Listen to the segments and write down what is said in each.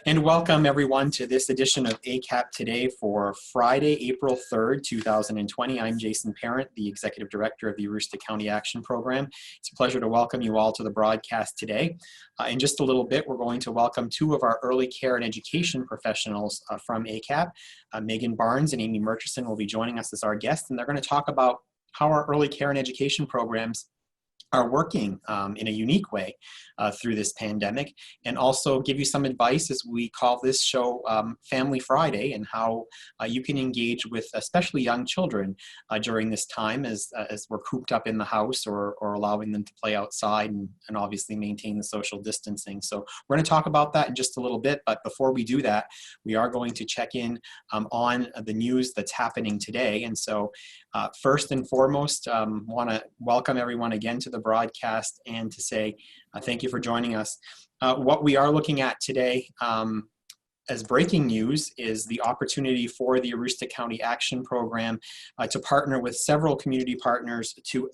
And welcome everyone to this edition of ACAP Today for Friday, April 3rd, 2020. I'm Jason Parent, the Executive Director of the Aroostook County Action Program. It's a pleasure to welcome you all to the broadcast today. In just a little bit, we're going to welcome two of our early care and education professionals from ACAP. Megan Barnes and Amy Murchison will be joining us as our guests, and they're going to talk about how our early care and education programs are working in a unique way through this pandemic, and also give you some advice as we call this show Family Friday, and how you can engage with especially young children during this time as we're cooped up in the house, or allowing them to play outside and obviously maintain the social distancing. So we're going to talk about that in just a little bit, but before we do that, we are going to check in on the news that's happening today. And so first and foremost, want to welcome everyone again to the broadcast and to say thank you for joining us. What we are looking at today as breaking news is the opportunity for the Aroostook County Action Program to partner with several community partners to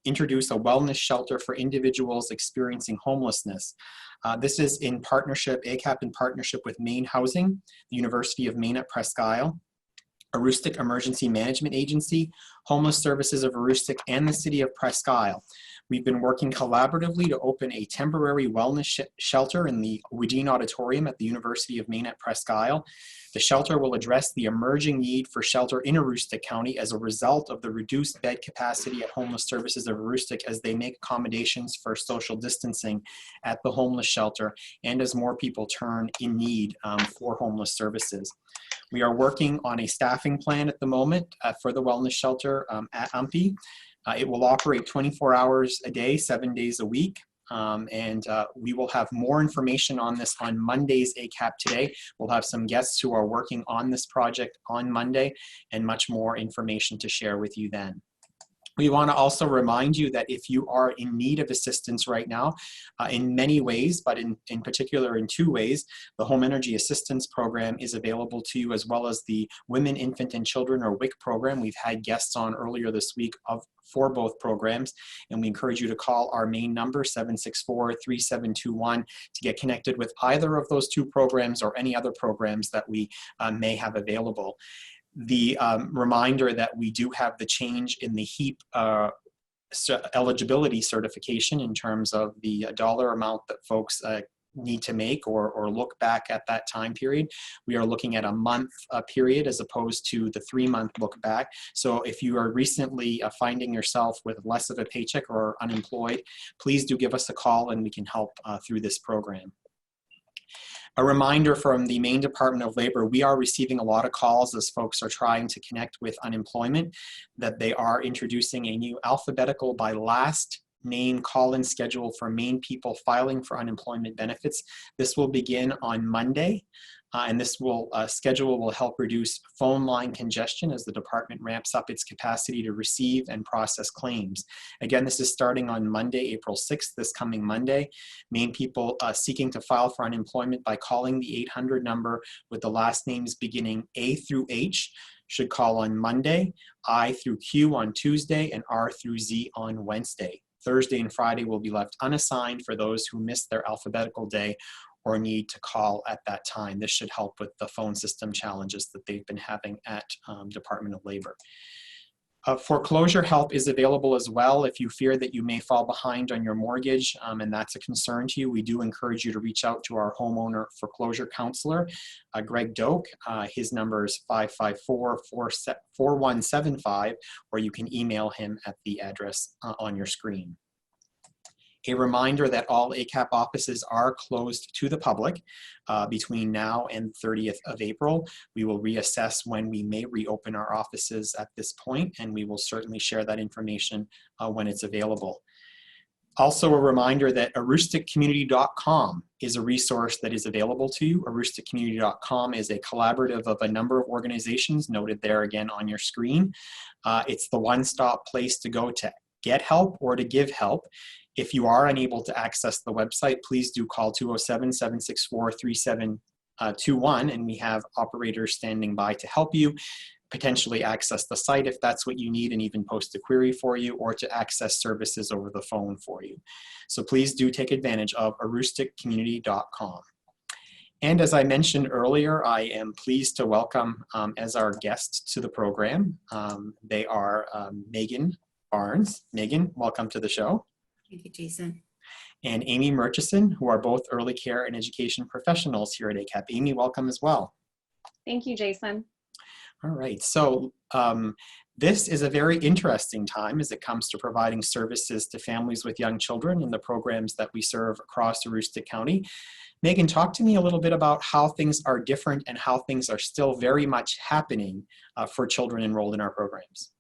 introduce a wellness shelter for individuals experiencing homelessness. This is in partnership, ACAP in partnership with Maine Housing, the University of Maine at Presque Isle, Aroostook Emergency Management Agency, Homeless Services of Aroostook, and the City of Presque Isle. We've been working collaboratively to open a temporary wellness shelter in the Wedine Auditorium at the University of Maine at Presque Isle. The shelter will address the emerging need for shelter in Aroostook County as a result of the reduced bed capacity at Homeless Services of Aroostook, as they make accommodations for social distancing at the homeless shelter, and as more people turn in need for homeless services. We are working on a staffing plan at the moment for the wellness shelter at UMPI. It will operate 24 hours a day, 7 days a week. We will have more information on this on Monday's ACAP Today. We'll have some guests who are working on this project on Monday, and much more information to share with you then. We want to also remind you that if you are in need of assistance right now, in many ways, but in particular in two ways, the Home Energy Assistance Program is available to you, as well as the Women, Infant, and Children, or WIC program. We've had guests on earlier this week for both programs, and we encourage you to call our main number, 764-3721, to get connected with either of those two programs or any other programs that we may have available. The reminder that we do have the change in the HEAP eligibility certification in terms of the dollar amount that folks need to make or look back at that time period. We are looking at a month period as opposed to the 3-month look back. So if you are recently finding yourself with less of a paycheck or unemployed, please do give us a call and we can help through this program. A reminder from the Maine Department of Labor, we are receiving a lot of calls as folks are trying to connect with unemployment, that they are introducing a new alphabetical by last name call-in schedule for Maine people filing for unemployment benefits. This will begin on Monday, and this schedule will help reduce phone line congestion as the department ramps up its capacity to receive and process claims. Again, this is starting on Monday, April 6th, this coming Monday. Maine people seeking to file for unemployment by calling the 800 number with the last names beginning A through H should call on Monday, I through Q on Tuesday, and R through Z on Wednesday. Thursday and Friday will be left unassigned for those who missed their alphabetical day or need to call at that time. This should help with the phone system challenges that they've been having at Department of Labor. Foreclosure help is available as well if you fear that you may fall behind on your mortgage and that's a concern to you. We do encourage you to reach out to our homeowner foreclosure counselor, Greg Doak. His number is 554-4175, or you can email him at the address on your screen. A reminder that all ACAP offices are closed to the public between now and 30th of April. We will reassess when we may reopen our offices at this point, and we will certainly share that information when it's available. Also a reminder that AroostookCommunity.com is a resource that is available to you. AroostookCommunity.com is a collaborative of a number of organizations noted there again on your screen. It's the one-stop place to go to get help or to give help. If you are unable to access the website, please do call 207-764-3721, and we have operators standing by to help you potentially access the site if that's what you need, and even post a query for you, or to access services over the phone for you. So please do take advantage of AroostookCommunity.com. And as I mentioned earlier, I am pleased to welcome as our guests to the program. They are Megan Barnes. Megan, welcome to the show. Thank you, Jason. And Amy Murchison, who are both early care and education professionals here at ACAP. Amy, welcome as well. Thank you, Jason. All right, so this is a very interesting time as it comes to providing services to families with young children in the programs that we serve across Aroostook County. Megan, talk to me a little bit about how things are different and how things are still very much happening for children enrolled in our programs.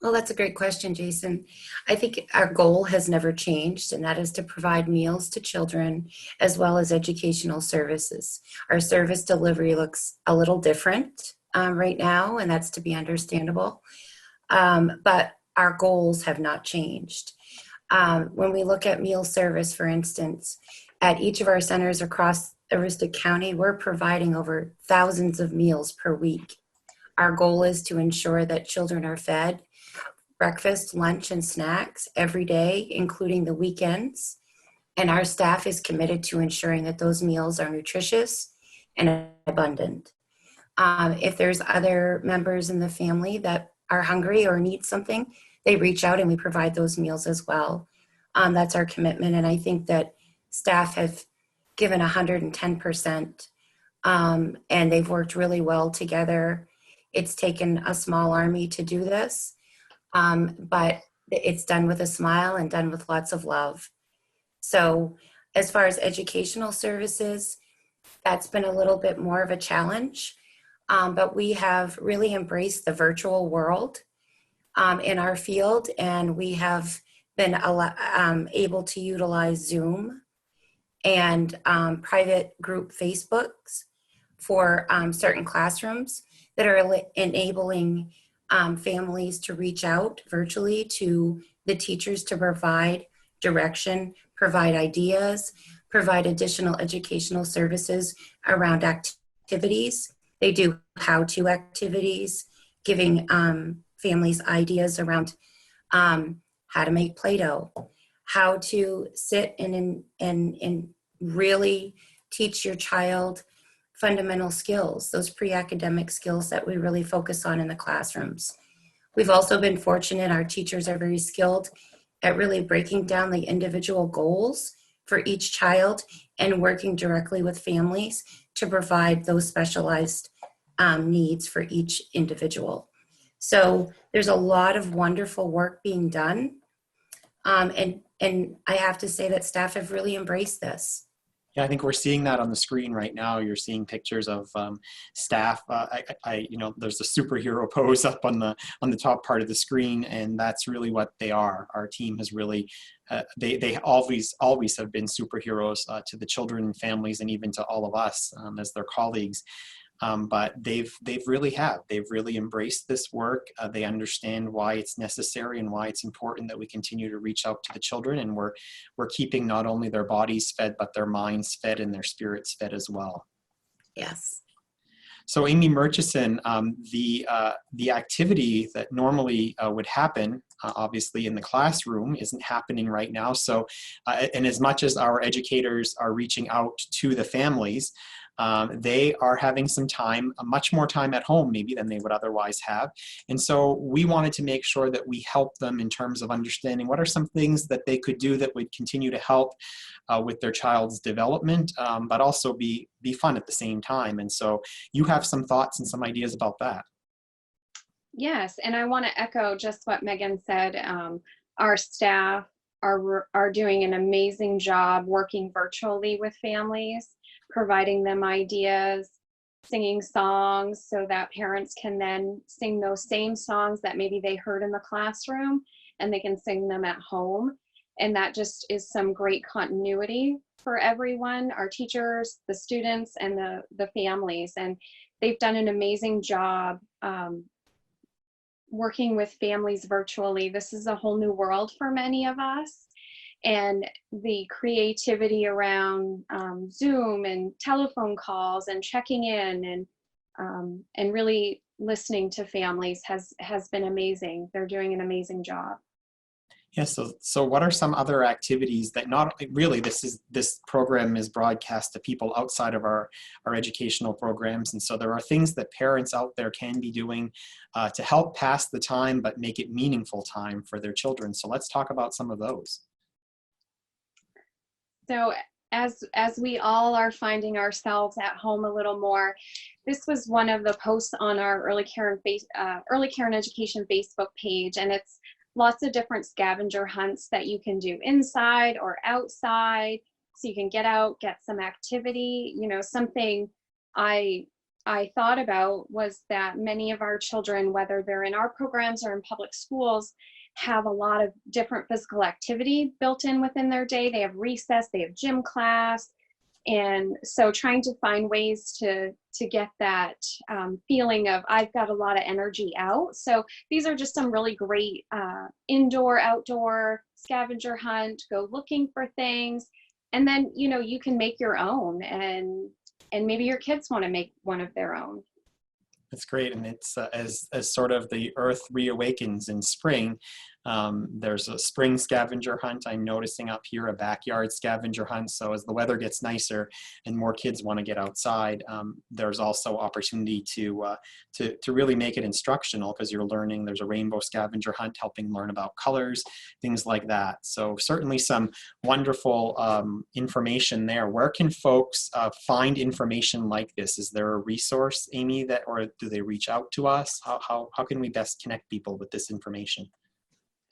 Well, that's a great question, Jason. I think our goal has never changed, and that is to provide meals to children as well as educational services. Our service delivery looks a little different right now, and that's to be understandable. But our goals have not changed. When we look at meal service, for instance, at each of our centers across Aroostook County, we're providing over thousands of meals per week. Our goal is to ensure that children are fed breakfast, lunch, and snacks every day, including the weekends. And our staff is committed to ensuring that those meals are nutritious and abundant. If there's other members in the family that are hungry or need something, they reach out and we provide those meals as well. That's our commitment. And I think that staff have given 110%, and they've worked really well together. It's taken a small army to do this, but it's done with a smile and done with lots of love. So as far as educational services, that's been a little bit more of a challenge, but we have really embraced the virtual world in our field, and we have been able to utilize Zoom and private group Facebooks for certain classrooms that are enabling families to reach out virtually to the teachers to provide direction, provide ideas, provide additional educational services around activities. They do how-to activities, giving families ideas around how to make Play-Doh, how to sit and really teach your child fundamental skills, those pre-academic skills that we really focus on in the classrooms. We've also been fortunate, our teachers are very skilled at really breaking down the individual goals for each child and working directly with families to provide those specialized needs for each individual. So there's a lot of wonderful work being done. And I have to say that staff have really embraced this. Yeah, I think we're seeing that on the screen right now. You're seeing pictures of staff. There's a superhero pose up on the top part of the screen, and that's really what they are. Our team has really, they always have been superheroes to the children and families, and even to all of us as their colleagues. But they've really embraced this work. They understand why it's necessary and why it's important that we continue to reach out to the children, and we're keeping not only their bodies fed, but their minds fed and their spirits fed as well. Yes. So Amy Murchison, the activity that normally would happen, obviously in the classroom, isn't happening right now. So, and as much as our educators are reaching out to the families, they are having some time, much more time at home maybe than they would otherwise have. And so we wanted to make sure that we help them in terms of understanding what are some things that they could do that would continue to help with their child's development, but also be fun at the same time. And so you have some thoughts and some ideas about that. Yes, and I want to echo just what Megan said. Our staff are doing an amazing job working virtually with families, providing them ideas, singing songs so that parents can then sing those same songs that maybe they heard in the classroom, and they can sing them at home. And that just is some great continuity for everyone, our teachers, the students, and the families. And they've done an amazing job working with families virtually. This is a whole new world for many of us. And the creativity around Zoom and telephone calls and checking in and really listening to families has been amazing. They're doing an amazing job. Yeah, so what are some other activities that not really this program is broadcast to people outside of our educational programs, and so there are things that parents out there can be doing to help pass the time but make it meaningful time for their children. So let's talk about some of those. So as we all are finding ourselves at home a little more, this was one of the posts on our Early Care and Education Facebook page, and it's lots of different scavenger hunts that you can do inside or outside, so you can get out, get some activity. You know, something I thought about was that many of our children, whether they're in our programs or in public schools, have a lot of different physical activity built in within their day. They have recess, they have gym class, and so trying to find ways to get that feeling of I've got a lot of energy out. So these are just some really great indoor, outdoor scavenger hunt, go looking for things. And then, you know, you can make your own, and maybe your kids want to make one of their own. That's great, and it's as sort of the earth reawakens in spring. There's a spring scavenger hunt I'm noticing up here, a backyard scavenger hunt. So as the weather gets nicer and more kids want to get outside, there's also opportunity to really make it instructional, because you're learning. There's a rainbow scavenger hunt helping learn about colors, things like that. So certainly some wonderful information there. Where can folks find information like this? Is there a resource, Amy, that, or do they reach out to us? How can we best connect people with this information?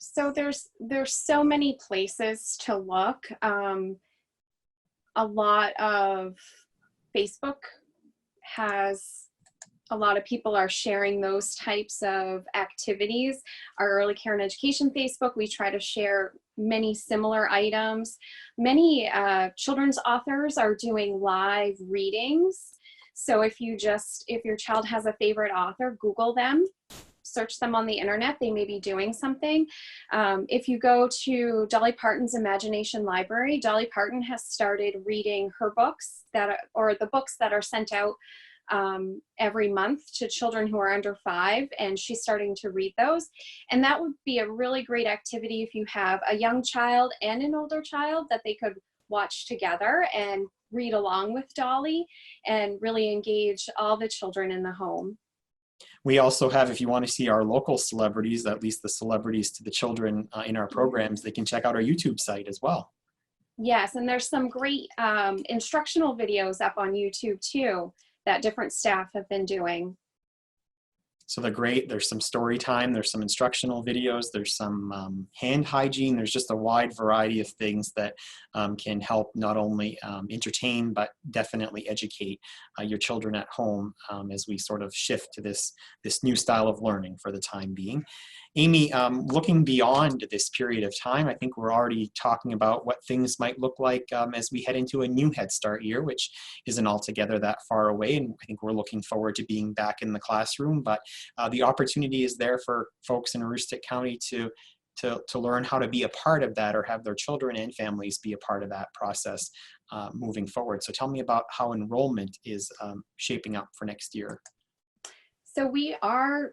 So there's so many places to look. A lot of Facebook has, a lot of people are sharing those types of activities. Our Early Care and Education Facebook, we try to share many similar items. Many children's authors are doing live readings. So if your child has a favorite author, Google them, search them on the internet, they may be doing something. If you go to Dolly Parton's Imagination Library, Dolly Parton has started reading her books or the books that are sent out every month to children who are under 5, and she's starting to read those. And that would be a really great activity if you have a young child and an older child, that they could watch together and read along with Dolly and really engage all the children in the home. We also have, if you want to see our local celebrities, at least the celebrities to the children in our programs, they can check out our YouTube site as well. Yes, and there's some great instructional videos up on YouTube too that different staff have been doing. So they're great. There's some story time, there's some instructional videos, there's some hand hygiene. There's just a wide variety of things that can help not only entertain, but definitely educate your children at home as we sort of shift to this new style of learning for the time being. Amy, looking beyond this period of time, I think we're already talking about what things might look like as we head into a new Head Start year, which isn't altogether that far away. And I think we're looking forward to being back in the classroom. But the opportunity is there for folks in Aroostook County to learn how to be a part of that, or have their children and families be a part of that process moving forward. So tell me about how enrollment is shaping up for next year. So we are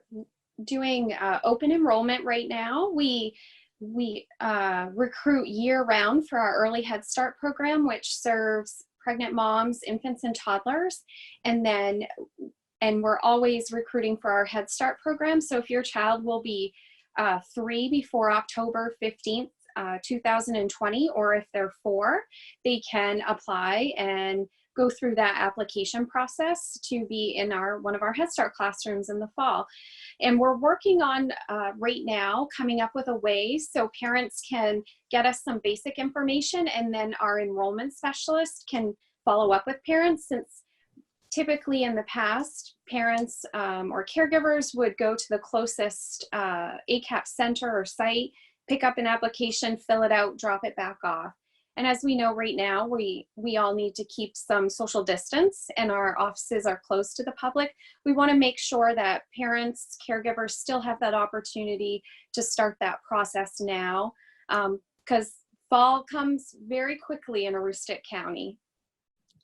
doing open enrollment right now. We recruit year-round for our Early Head Start program, which serves pregnant moms, infants, and toddlers. And we're always recruiting for our Head Start program. So if your child will be 3 before October 15th, 2020, or if they're 4, they can apply and go through that application process to be in one of our Head Start classrooms in the fall. And we're working on right now coming up with a way so parents can get us some basic information, and then our enrollment specialist can follow up with parents, since typically in the past, parents or caregivers would go to the closest ACAP center or site, pick up an application, fill it out, drop it back off. And as we know right now, we all need to keep some social distance, and our offices are closed to the public. We want to make sure that parents, caregivers still have that opportunity to start that process now, because fall comes very quickly in Aroostook County.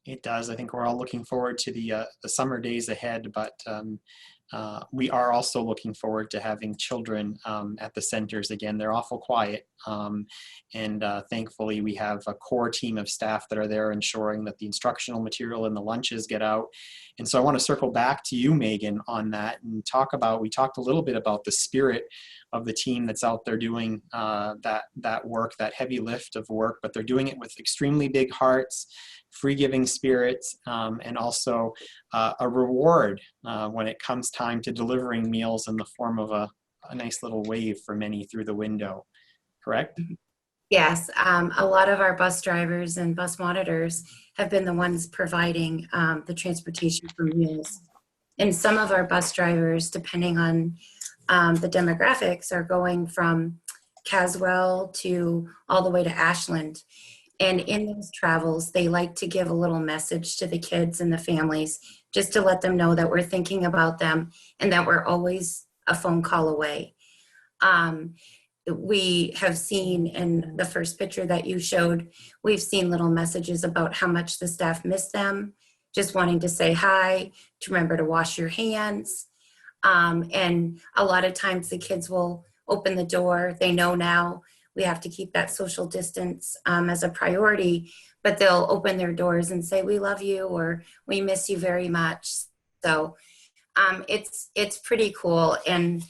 It does. I think we're all looking forward to the summer days ahead, but We are also looking forward to having children at the centers again. They're awful quiet, and thankfully we have a core team of staff that are there ensuring that the instructional material and the lunches get out. And so I want to circle back to you, Megan, on that and we talked a little bit about the spirit of the team that's out there doing that work, that heavy lift of work, but they're doing it with extremely big hearts, free-giving spirits, and also a reward when it comes time to delivering meals in the form of a nice little wave for many through the window. Correct? Yes, a lot of our bus drivers and bus monitors have been the ones providing the transportation for meals. And some of our bus drivers, depending on the demographics, are going from Caswell to all the way to Ashland. And in those travels, they like to give a little message to the kids and the families just to let them know that we're thinking about them and that we're always a phone call away. We have seen in the first picture that you showed, we've seen little messages about how much the staff miss them, just wanting to say hi, to remember to wash your hands. And a lot of times the kids will open the door. They know now we have to keep that social distance as a priority, but they'll open their doors and say, we love you, or we miss you very much. So it's pretty cool. And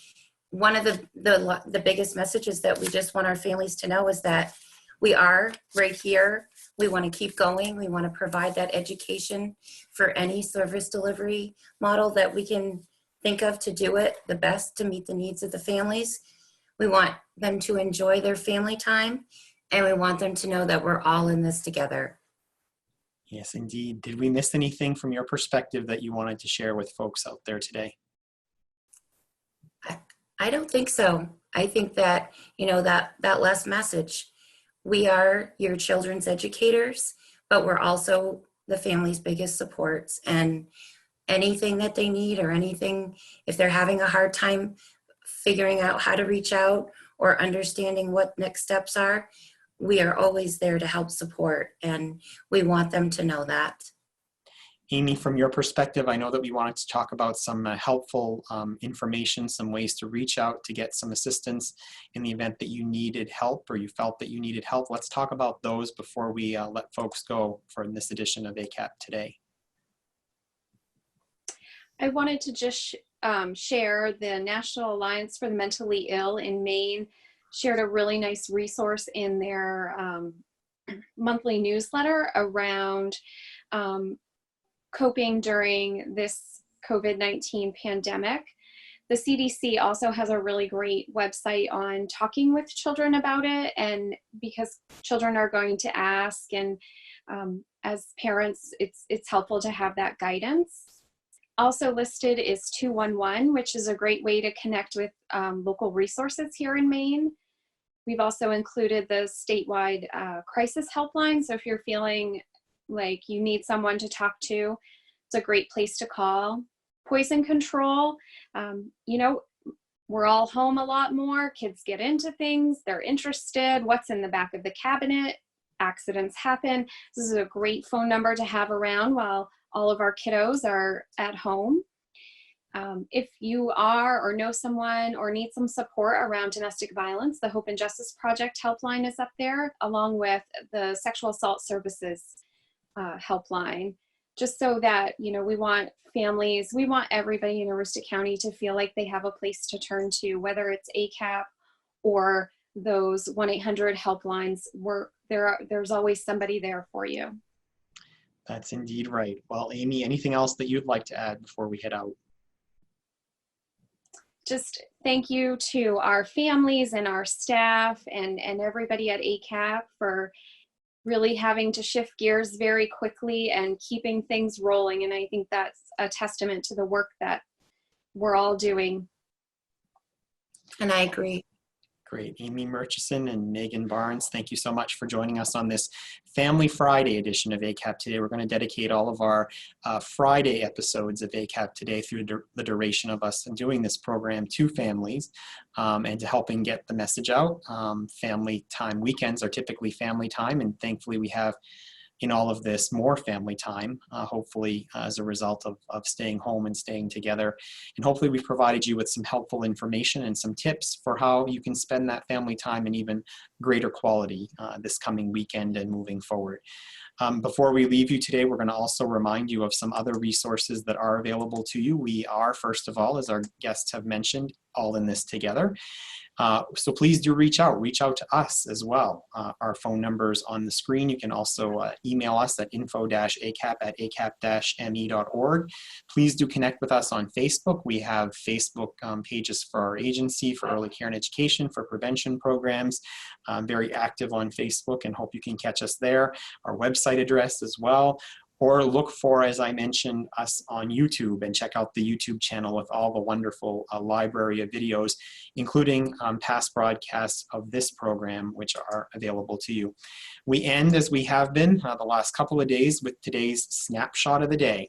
one of the biggest messages that we just want our families to know is that we are right here. We want to keep going. We want to provide that education for any service delivery model that we can think of to do it the best to meet the needs of the families. We want them to enjoy their family time, and we want them to know that we're all in this together. Yes, indeed. Did we miss anything from your perspective that you wanted to share with folks out there today? I don't think so. I think that, that last message, we are your children's educators, but we're also the family's biggest supports, and anything that they need or anything, if they're having a hard time figuring out how to reach out or understanding what next steps are, we are always there to help support, and we want them to know that. Amy, from your perspective, I know that we wanted to talk about some helpful information, some ways to reach out to get some assistance in the event that you needed help or you felt that you needed help. Let's talk about those before we let folks go for this edition of ACAP Today. I wanted to just share the National Alliance for the Mentally Ill in Maine shared a really nice resource in their monthly newsletter around coping during this COVID-19 pandemic. The CDC also has a really great website on talking with children about it, and because children are going to ask, and as parents, it's helpful to have that guidance. Also listed is 211, which is a great way to connect with local resources here in Maine. We've also included the statewide crisis helpline, so if you're feeling like you need someone to talk to, it's a great place to call. Poison control, we're all home a lot more. Kids get into things, they're interested. What's in the back of the cabinet? Accidents happen. This is a great phone number to have around while all of our kiddos are at home. If you are or know someone or need some support around domestic violence, the Hope and Justice Project helpline is up there, along with the Sexual Assault Services helpline, just so that, we want families, we want everybody in Aroostook County to feel like they have a place to turn to, whether it's ACAP or those 1-800 helplines. There's always somebody there for you. That's indeed right. Well, Amy, anything else that you'd like to add before we head out? Just thank you to our families and our staff and everybody at ACAP for really having to shift gears very quickly and keeping things rolling. And I think that's a testament to the work that we're all doing. And I agree. Great. Amy Murchison and Megan Barnes, thank you so much for joining us on this Family Friday edition of ACAP Today. We're going to dedicate all of our Friday episodes of ACAP Today through the duration of us doing this program to families and to helping get the message out. Family time weekends are typically family time, and thankfully we have in all of this more family time, hopefully as a result of staying home and staying together. And hopefully we provided you with some helpful information and some tips for how you can spend that family time in even greater quality this coming weekend and moving forward. Before we leave you today, we're going to also remind you of some other resources that are available to you. We are, first of all, as our guests have mentioned, all in this together. So please do reach out to us as well. Our phone number's on the screen. You can also email us at info-acap@acap-me.org. Please do connect with us on Facebook. We have Facebook pages for our agency, for early care and education, for prevention programs. Very active on Facebook, and hope you can catch us there. Our website address as well. Or look for, as I mentioned, us on YouTube, and check out the YouTube channel with all the wonderful library of videos, including past broadcasts of this program, which are available to you. We end, as we have been the last couple of days, with today's snapshot of the day.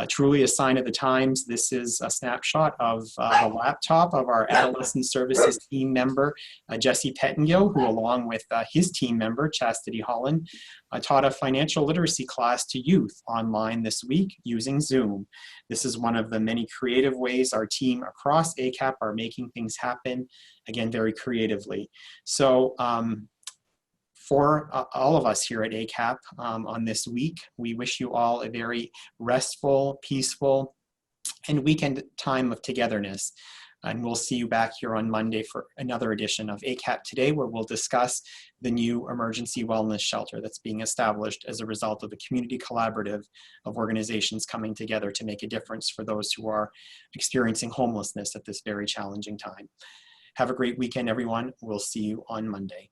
Truly a sign of the times. This is a snapshot of the laptop of our Adolescent Services team member, Jesse Pettingill, who, along with his team member, Chastity Holland, taught a financial literacy class to youth online this week using Zoom. This is one of the many creative ways our team across ACAP are making things happen, again, very creatively. So for all of us here at ACAP on this week, we wish you all a very restful, peaceful, and weekend time of togetherness. And we'll see you back here on Monday for another edition of ACAP Today, where we'll discuss the new emergency wellness shelter that's being established as a result of a community collaborative of organizations coming together to make a difference for those who are experiencing homelessness at this very challenging time. Have a great weekend, everyone. We'll see you on Monday.